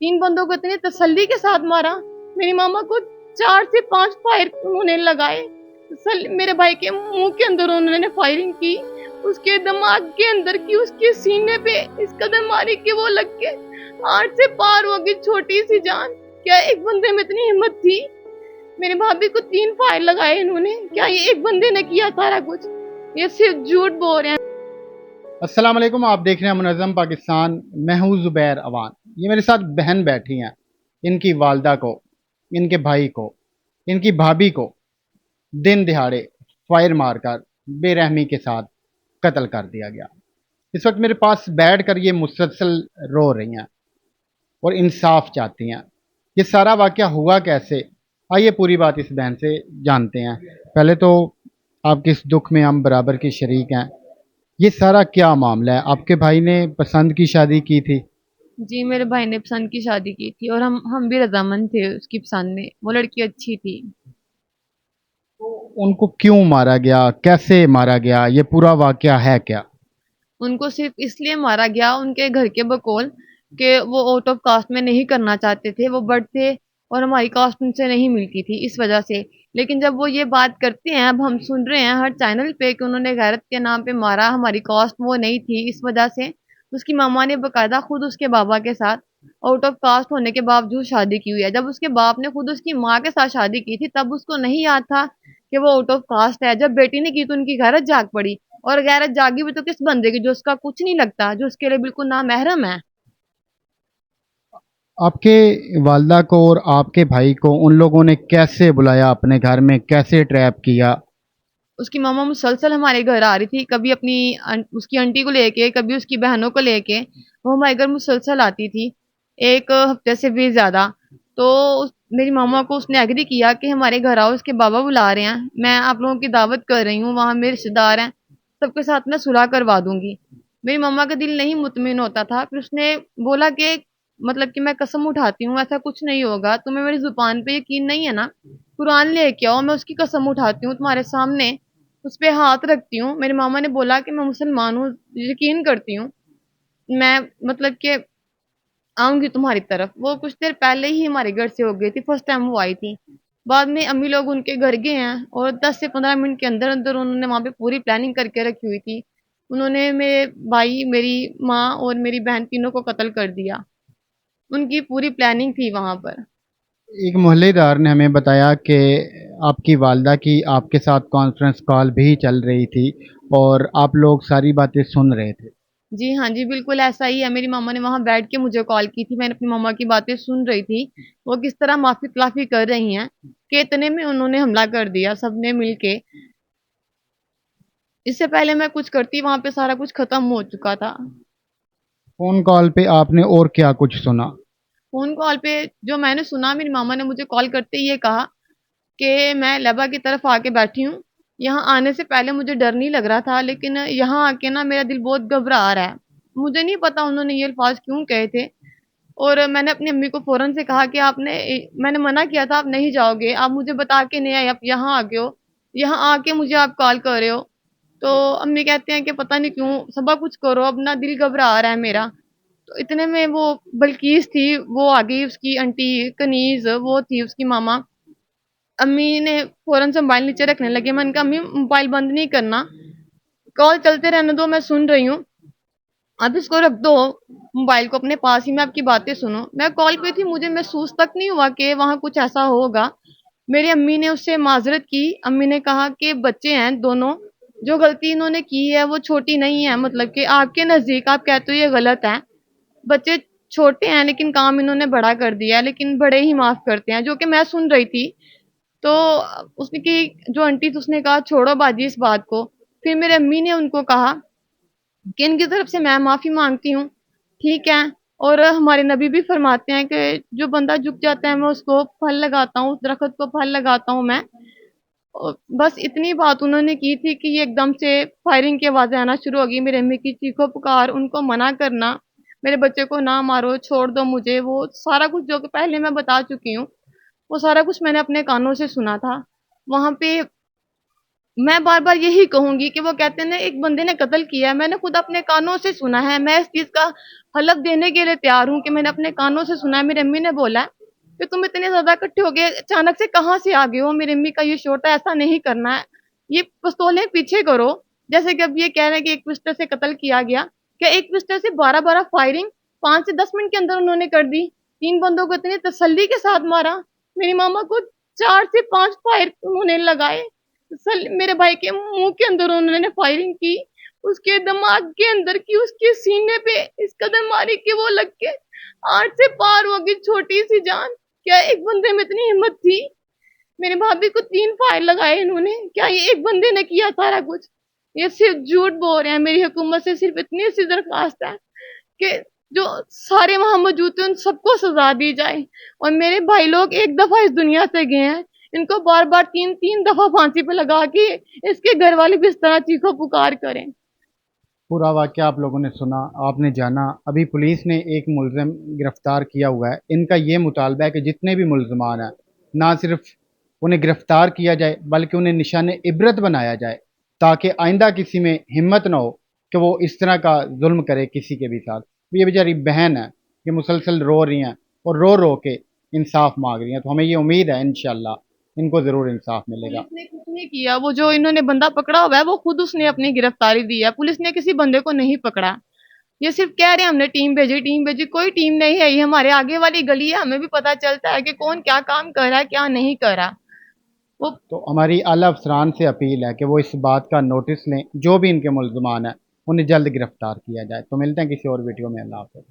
3 बंदों को इतनी तसल्ली के साथ मारा। मेरी मामा को 4 से 5 फायर उन्होंने लगाए। मेरे भाई के मुंह के अंदर उन्होंने फायरिंग की, उसके दिमाग के अंदर की, उसके सीने पे इस कदर मारी कि वो लग के 8 से पार हो गई छोटी सी जान। क्या एक बंदे में इतनी हिम्मत थी? मेरे भाभी को 3 फायर लगाए इन्होंने। क्या ये एक बंदे ने किया सारा कुछ? ये सिर्फ झूठ बोल रहे हैं। अस्सलाम वालेकुम। आप देख रहे हैं मुनज़्ज़म पाकिस्तान। मैं हूँ ज़ुबैर अवान। ये मेरे साथ बहन बैठी हैं। इनकी वालदा को, इनके भाई को, इनकी भाभी को दिन दिहाड़े फायर मारकर बेरहमी के साथ कत्ल कर दिया गया। इस वक्त मेरे पास बैठ कर ये मुसलसल रो रही हैं और इंसाफ चाहती हैं। ये सारा वाक़या हुआ कैसे? आइए पूरी बात इस बहन से जानते हैं। पहले तो आपके इस दुख में हम बराबर के शरीक हैं। ये सारा क्या मामला है? आपके भाई ने पसंद की शादी की थी? जी, मेरे भाई ने पसंद की शादी की थी और हम भी रजामंद थे उसकी पसंद में। वो लड़की अच्छी थी। तो उनको क्यों मारा गया, कैसे मारा गया, ये पूरा वाकया है क्या? उनको सिर्फ इसलिए मारा गया उनके घर के बकौल कि वो आउट ऑफ कास्ट में नहीं करना चाहते थे, वो बट थे और हमारी कास्ट उनसे नहीं मिलती थी इस वजह से। लेकिन जब वो ये बात करते हैं, अब हम सुन रहे हैं हर चैनल पे कि उन्होंने गैरत के नाम पे मारा, हमारी कास्ट वो नहीं थी इस वजह से। उसकी मामा ने बकायदा खुद उसके बाबा के साथ आउट ऑफ कास्ट होने के बावजूद शादी की हुई है। जब उसके बाप ने खुद उसकी माँ के साथ शादी की थी तब उसको नहीं याद था कि वो आउट ऑफ कास्ट है। जब बेटी ने की तो उनकी गैरत जाग पड़ी। और गैरत जागी भी तो किस बंदे की जो उसका कुछ नहीं लगता, जो उसके लिए बिल्कुल नामहरम है। आपके वालदा को और आपके भाई को उन लोगों ने कैसे बुलाया अपने घर में, कैसे ट्रैप किया? उसकी मामा मुसलसल हमारे घर आ रही थी, कभी अपनी उसकी आंटी को लेके, कभी उसकी बहनों को लेके। वो हमारे घर मुसलसल आती थी, एक हफ्ते से भी ज्यादा। तो मेरी मामा को उसने एग्री किया कि हमारे घर आओ, उसके बाबा बुला रहे हैं, मैं आप लोगों की दावत कर रही हूँ, वहां मेरे रिश्तेदार हैं, सबके साथ मैं सुलह करवा दूंगी। मेरी मामा का दिल नहीं मुतमिन होता था। फिर उसने बोला कि मतलब कि मैं कसम उठाती हूँ ऐसा कुछ नहीं होगा, तुम्हें मेरी जुबान पे यकीन नहीं है ना, कुरान लेके आओ, मैं उसकी कसम उठाती हूँ तुम्हारे सामने, उस पे हाथ रखती हूँ। मेरे मामा ने बोला कि मैं मुसलमान हूँ, यकीन करती हूँ, मैं मतलब कि आऊंगी तुम्हारी तरफ। वो कुछ देर पहले ही हमारे घर से हो गई थी, फर्स्ट टाइम वो आई थी। बाद में अम्मी लोग उनके घर गए हैं और 10 से 15 मिनट के अंदर अंदर उन्होंने वहां पे पूरी प्लानिंग करके रखी हुई थी। उन्होंने मेरे भाई, मेरी माँ और मेरी बहन तीनों को कत्ल कर दिया। उनकी पूरी प्लानिंग थी वहां पर। एक मोहल्लेदार ने हमें बताया कि आपकी वालदा की आपके साथ कॉन्फ्रेंस कॉल भी चल रही थी और आप लोग सारी बातें सुन रहे थे। जी हाँ जी, बिल्कुल ऐसा ही है। मेरी मामा ने वहां बैठ के मुझे कॉल की थी, मैंने अपनी मामा की बातें सुन रही थी, वो किस तरह माफी तलाफी कर रही हैं कि इतने में उन्होंने हमला कर दिया सबने मिलके। इससे पहले मैं कुछ करती, वहां पे सारा कुछ खत्म हो चुका था। फ़ोन कॉल पे आपने और क्या कुछ सुना? फोन कॉल पे जो मैंने सुना, मेरी मामा ने मुझे कॉल करते ही ये कहा कि मैं लेबा की तरफ आके बैठी हूँ, यहाँ आने से पहले मुझे डर नहीं लग रहा था, लेकिन यहाँ आके ना मेरा दिल बहुत घबरा रहा है। मुझे नहीं पता उन्होंने ये अल्फाज क्यों कहे थे। और मैंने अपनी अम्मी को फौरन से कहा कि मैंने मना किया था, आप नहीं जाओगे, आप मुझे बता के नहीं आए, आप यहाँ आ गए हो, यहाँ आके मुझे आप कॉल कर रहे हो। तो अम्मी कहते हैं कि पता नहीं क्यों, सबा कुछ करो, अब ना दिल घबरा रहा है मेरा। तो इतने में वो बल्कीस थी, वो आ गई, उसकी आंटी कनीज वो थी उसकी मामा। अम्मी ने फौरन से मोबाइल नीचे रखने लगे। मैंने कहा अम्मी मोबाइल बंद नहीं करना, कॉल चलते रहने दो, मैं सुन रही हूँ, आप इसको रख दो मोबाइल को अपने पास ही में, आपकी बातें सुनो। मैं कॉल पे थी, मुझे महसूस तक नहीं हुआ कि वहां कुछ ऐसा होगा। मेरी अम्मी ने उससे माजरत की। अम्मी ने कहा कि बच्चे हैं दोनों, जो गलती इन्होंने की है वो छोटी नहीं है, मतलब कि आपके नजदीक आप कहते हो ये गलत है। बच्चे छोटे हैं लेकिन काम इन्होंने बड़ा कर दिया है, लेकिन बड़े ही माफ करते हैं, जो कि मैं सुन रही थी। तो उसने की जो आंटी थी उसने कहा छोड़ो बाजी इस बात को। फिर मेरे अम्मी ने उनको कहा कि इनकी तरफ से मैं माफी मांगती हूँ, ठीक है। और हमारे नबी भी फरमाते हैं कि जो बंदा झुक जाता है मैं उसको फल लगाता हूँ, उस दरख्त को फल लगाता हूँ मैं। और बस इतनी बात उन्होंने की थी कि ये एकदम से फायरिंग की आवाजें आना शुरू हो गई। मेरे अम्मी की चीखो पुकार, उनको मना करना, मेरे बच्चे को ना मारो, छोड़ दो मुझे, वो सारा कुछ जो कि पहले मैं बता चुकी हूँ, वो सारा कुछ मैंने अपने कानों से सुना था। वहां पे मैं बार बार यही कहूंगी कि वो कहते हैं ना एक बंदे ने कत्ल किया है, मैंने खुद अपने कानों से सुना है, मैं इस चीज का हलफ देने के लिए तैयार हूँ कि मैंने अपने कानों से सुना है। मेरी अम्मी ने बोला है कि तुम इतने ज्यादा इकट्ठे हो गए अचानक से कहाँ से आ गए हो, मेरी अम्मी का ये शोर था, ऐसा नहीं करना है, ये पिस्तौलें पीछे करो। जैसे कि अब ये कह रहे हैं कि एक पिस्टल से कत्ल किया गया, क्या एक पिस्टल से 12-12 फायरिंग 5 से 10 मिनट के अंदर उन्होंने कर दी? 3 बंदों को इतनी तसल्ली के साथ मारा, मेरी मामा को 4 से 5 फायर उन्होंने लगाए, मेरे भाई के मुंह के अंदर उन्होंने फायरिंग की, उसके दिमाग के अंदर की, उसके सीने पे इस कदर मारी कि वो लग के 8 से पार हो गई छोटी सी जान। क्या एक बंदे में इतनी हिम्मत थी? मेरे भाभी को 3 फायर लगाए इन्होंने, क्या ये एक बंदे ने किया सारा कुछ? ये सिर्फ झूठ बोल रहे हैं। मेरी हुकूमत से सिर्फ इतनी सी दरख्वास्त है कि जो सारे वहां मौजूद थे उन सबको सजा दी जाए, और मेरे भाई लोग एक दफा इस दुनिया से गए हैं, इनको बार बार 3-3 दफा फांसी पे लगा के इसके घर वाले भी इस तरह चीखो पुकार करें। पूरा वाक़या आप लोगों ने सुना, आपने जाना। अभी पुलिस ने एक मुलज़िम गिरफ़्तार किया हुआ है। इनका ये मुतालबा है कि जितने भी मुलज़मान हैं, ना सिर्फ उन्हें गिरफ़्तार किया जाए बल्कि उन्हें निशाने इबरत बनाया जाए, ताकि आइंदा किसी में हिम्मत ना हो कि वो इस तरह का जुल्म करे किसी के भी साथ। ये बेचारी बहन है, ये मुसलसल रो रही हैं और रो रो के इंसाफ मांग रही हैं, तो हमें ये उम्मीद है इंशाल्लाह इनको ज़रूर इंसाफ मिलेगा। पुलिस ने कुछ नहीं किया, वो जो इन्होंने बंदा पकड़ा हुआ है वो खुद उसने अपनी गिरफ्तारी दी है, पुलिस ने किसी बंदे को नहीं पकड़ा। ये सिर्फ कह रहे हैं हमने टीम भेजी, कोई टीम नहीं है, ये हमारे आगे वाली गली है, हमें भी पता चलता है कि कौन क्या काम कर रहा है क्या नहीं कर रहा। वो तो हमारी आला अफसरान से अपील है कि वो इस बात का नोटिस लें, जो भी इनके मुलज़मान हैं उन्हें जल्द गिरफ़्तार किया जाए। तो मिलते हैं किसी और वीडियो में। अल्लाह हाफ़िज़।